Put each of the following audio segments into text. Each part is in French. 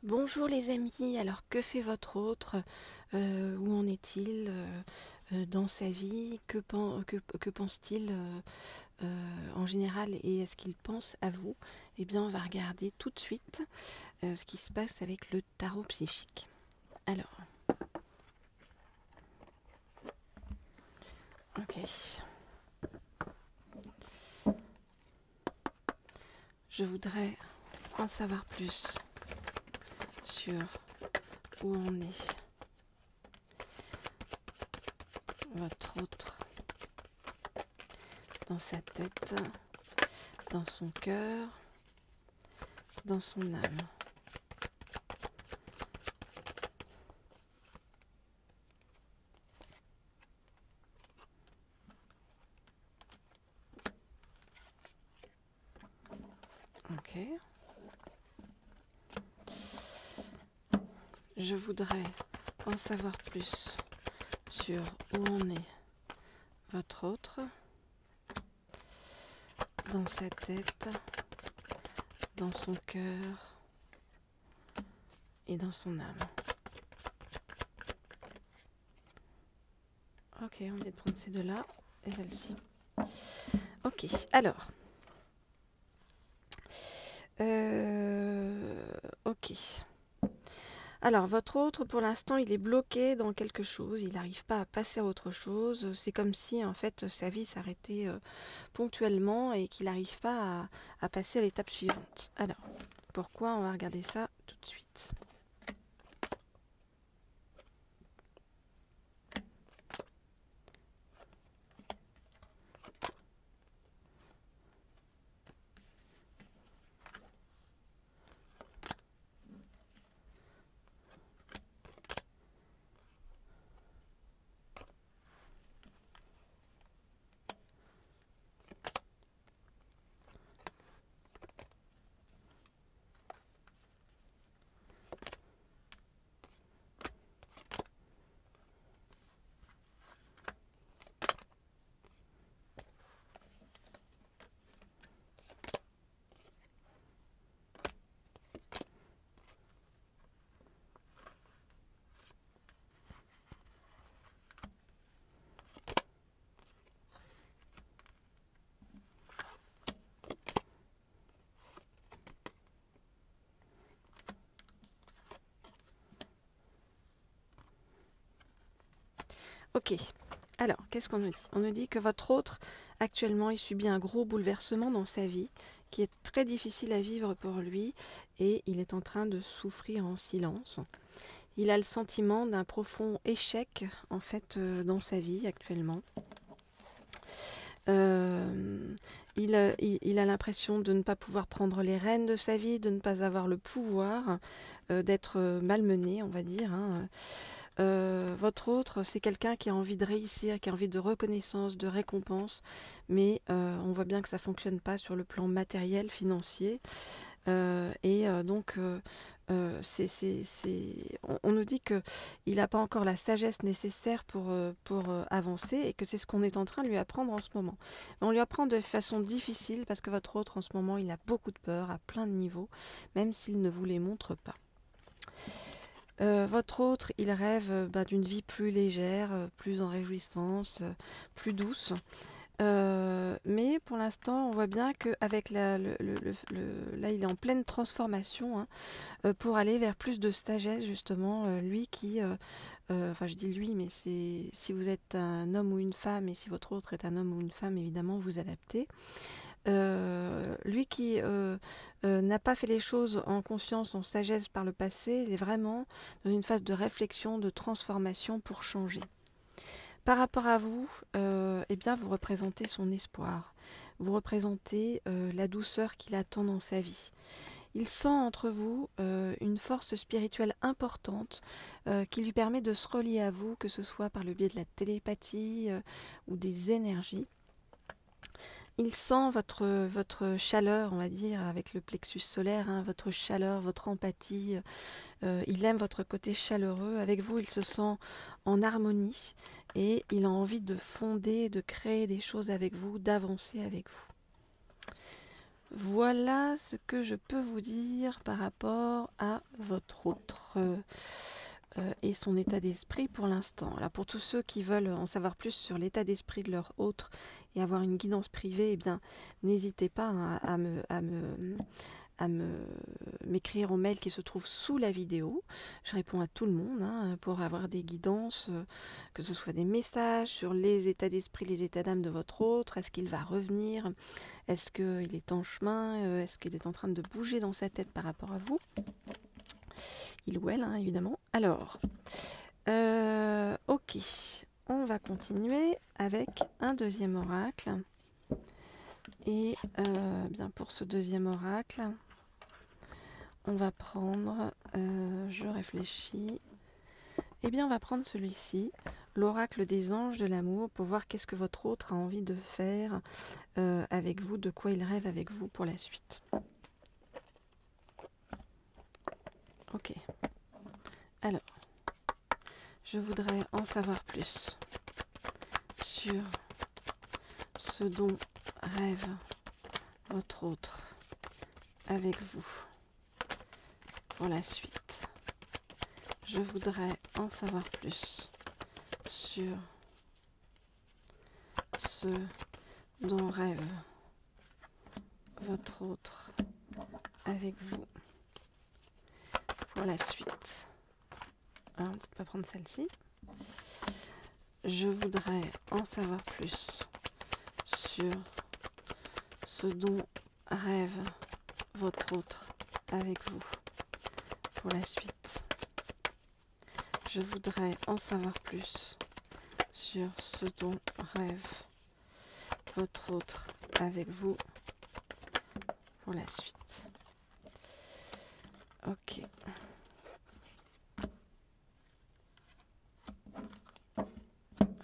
Bonjour les amis, alors que fait votre autre? Où en est-il dans sa vie? Que pense-t-il en général et est-ce qu'il pense à vous? Eh bien on va regarder tout de suite ce qui se passe avec le tarot psychique. Alors, ok, je voudrais en savoir plus sur où en est votre autre dans sa tête, dans son cœur, dans son âme. Ok. Je voudrais en savoir plus sur où en est votre autre, dans sa tête, dans son cœur et dans son âme. Ok, on vient de prendre ces deux-là et celle-ci. Ok, alors. Ok. Alors, votre autre, pour l'instant, il est bloqué dans quelque chose, il n'arrive pas à passer à autre chose. C'est comme si, en fait, sa vie s'arrêtait ponctuellement et qu'il n'arrive pas à passer à l'étape suivante. Alors, pourquoi? On va regarder ça tout de suite. Ok, alors, qu'est-ce qu'on nous dit? On nous dit que votre autre, actuellement, il subit un gros bouleversement dans sa vie, qui est très difficile à vivre pour lui, et il est en train de souffrir en silence. Il a le sentiment d'un profond échec, en fait, dans sa vie actuellement. Il a l'impression de ne pas pouvoir prendre les rênes de sa vie, de ne pas avoir le pouvoir, d'être malmené, on va dire, hein. Votre autre, c'est quelqu'un qui a envie de réussir, qui a envie de reconnaissance, de récompense, mais on voit bien que ça ne fonctionne pas sur le plan matériel, financier. On nous dit qu'il n'a pas encore la sagesse nécessaire pour avancer et que c'est ce qu'on est en train de lui apprendre en ce moment. Mais on lui apprend de façon difficile parce que votre autre en ce moment il a beaucoup de peur à plein de niveaux, même s'il ne vous les montre pas. Votre autre, il rêve d'une vie plus légère, plus en réjouissance, plus douce. Mais pour l'instant, on voit bien qu'avec là, il est en pleine transformation, hein, pour aller vers plus de sagesse, justement. Lui qui, enfin, je dis lui, mais c'est si vous êtes un homme ou une femme, et si votre autre est un homme ou une femme, évidemment, vous adaptez. Lui qui n'a pas fait les choses en conscience, en sagesse par le passé, il est vraiment dans une phase de réflexion, de transformation pour changer. Par rapport à vous, eh bien, vous représentez son espoir. Vous représentez la douceur qu'il attend dans sa vie. Il sent entre vous une force spirituelle importante qui lui permet de se relier à vous, que ce soit par le biais de la télépathie ou des énergies. Il sent votre chaleur, on va dire, avec le plexus solaire, hein, votre chaleur, votre empathie. Il aime votre côté chaleureux. Avec vous, il se sent en harmonie et il a envie de fonder, de créer des choses avec vous, d'avancer avec vous. Voilà ce que je peux vous dire par rapport à votre et son état d'esprit pour l'instant. Alors pour tous ceux qui veulent en savoir plus sur l'état d'esprit de leur autre et avoir une guidance privée, eh bien n'hésitez pas à m'écrire au mail qui se trouve sous la vidéo. Je réponds à tout le monde pour avoir des guidances, que ce soit des messages sur les états d'esprit, les états d'âme de votre autre. Est-ce qu'il va revenir? Est-ce qu'il est en chemin? Est-ce qu'il est en train de bouger dans sa tête par rapport à vous? Il ou elle, évidemment. Alors, ok, on va continuer avec un deuxième oracle. Et bien pour ce deuxième oracle, on va prendre, je réfléchis, eh bien on va prendre celui-ci, l'oracle des anges de l'amour, pour voir qu'est-ce que votre autre a envie de faire avec vous, de quoi il rêve avec vous pour la suite. Ok. Alors, je voudrais en savoir plus sur ce dont rêve votre autre avec vous pour la suite. Je voudrais en savoir plus sur ce dont rêve votre autre avec vous pour la suite. Alors, on ne peut pas prendre celle-ci. Je voudrais en savoir plus sur ce dont rêve votre autre avec vous pour la suite. Je voudrais en savoir plus sur ce dont rêve votre autre avec vous pour la suite. Ok.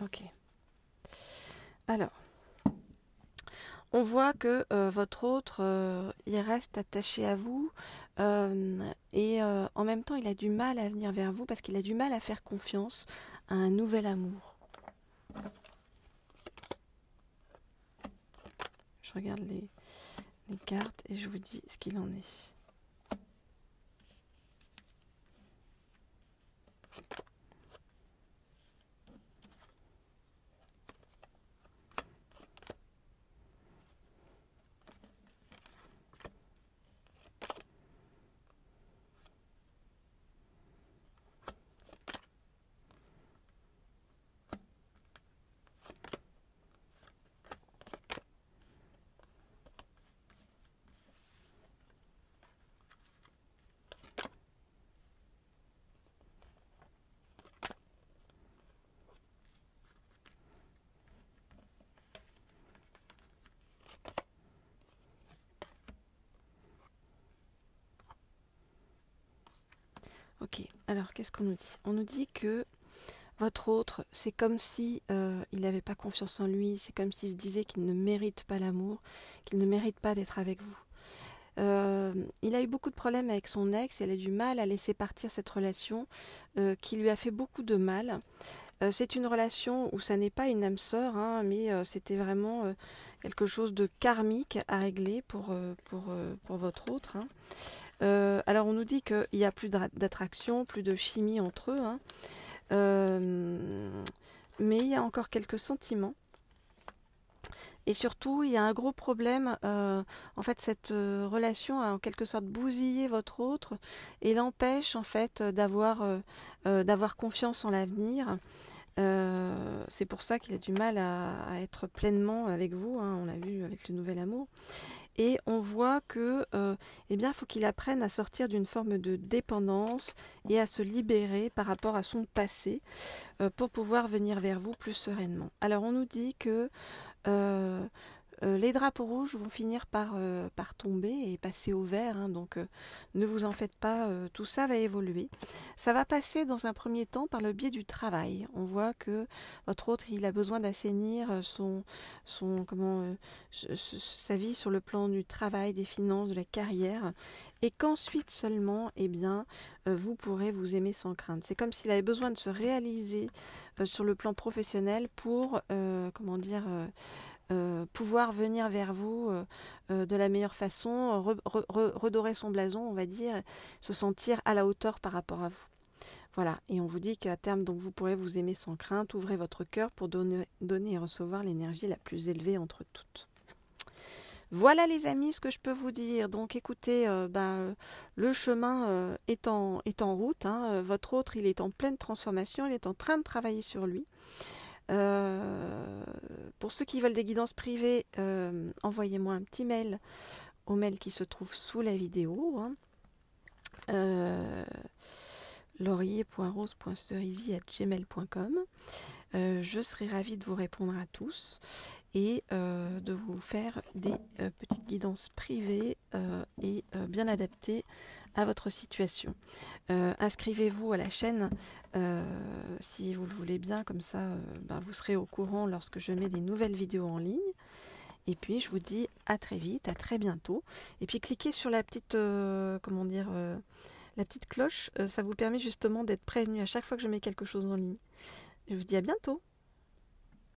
Ok. Alors, on voit que votre autre, il reste attaché à vous et en même temps, il a du mal à venir vers vous parce qu'il a du mal à faire confiance à un nouvel amour. Je regarde les cartes et je vous dis ce qu'il en est. Ok, alors qu'est-ce qu'on nous dit? On nous dit que votre autre, c'est comme si il n'avait pas confiance en lui, c'est comme s'il se disait qu'il ne mérite pas l'amour, qu'il ne mérite pas d'être avec vous. Il a eu beaucoup de problèmes avec son ex, elle a du mal à laisser partir cette relation qui lui a fait beaucoup de mal. C'est une relation où ça n'est pas une âme sœur, mais c'était vraiment quelque chose de karmique à régler pour votre autre. Alors on nous dit qu'il n'y a plus d'attraction, plus de chimie entre eux, mais il y a encore quelques sentiments. Et surtout, il y a un gros problème. En fait, cette relation a en quelque sorte bousillé votre autre et l'empêche en fait d'avoir confiance en l'avenir. C'est pour ça qu'il a du mal à être pleinement avec vous. On l'a vu avec le nouvel amour. Et on voit que, eh bien, il faut qu'il apprenne à sortir d'une forme de dépendance et à se libérer par rapport à son passé pour pouvoir venir vers vous plus sereinement. Alors, on nous dit que les drapeaux rouges vont finir par tomber et passer au vert, donc ne vous en faites pas, tout ça va évoluer. Ça va passer dans un premier temps par le biais du travail. On voit que votre autre, il a besoin d'assainir sa vie sur le plan du travail, des finances, de la carrière, et qu'ensuite seulement, eh bien, vous pourrez vous aimer sans crainte. C'est comme s'il avait besoin de se réaliser sur le plan professionnel pour, pouvoir venir vers vous de la meilleure façon, redorer son blason, on va dire, se sentir à la hauteur par rapport à vous. Voilà, et on vous dit qu'à terme, donc, vous pourrez vous aimer sans crainte, ouvrez votre cœur pour donner et recevoir l'énergie la plus élevée entre toutes. Voilà les amis, ce que je peux vous dire. Donc écoutez, le chemin est en route. Hein. Votre autre, il est en pleine transformation, il est en train de travailler sur lui. Pour ceux qui veulent des guidances privées, envoyez-moi un petit mail au mail qui se trouve sous la vidéo. Hein. laurier.rose.cerisy@gmail.com. Je serai ravie de vous répondre à tous et de vous faire des petites guidances privées et bien adaptées à votre situation. Inscrivez-vous à la chaîne si vous le voulez bien, comme ça vous serez au courant lorsque je mets des nouvelles vidéos en ligne. Et puis je vous dis à très vite, à très bientôt. Et puis cliquez sur la petite, la petite cloche, ça vous permet justement d'être prévenu à chaque fois que je mets quelque chose en ligne. Je vous dis à bientôt.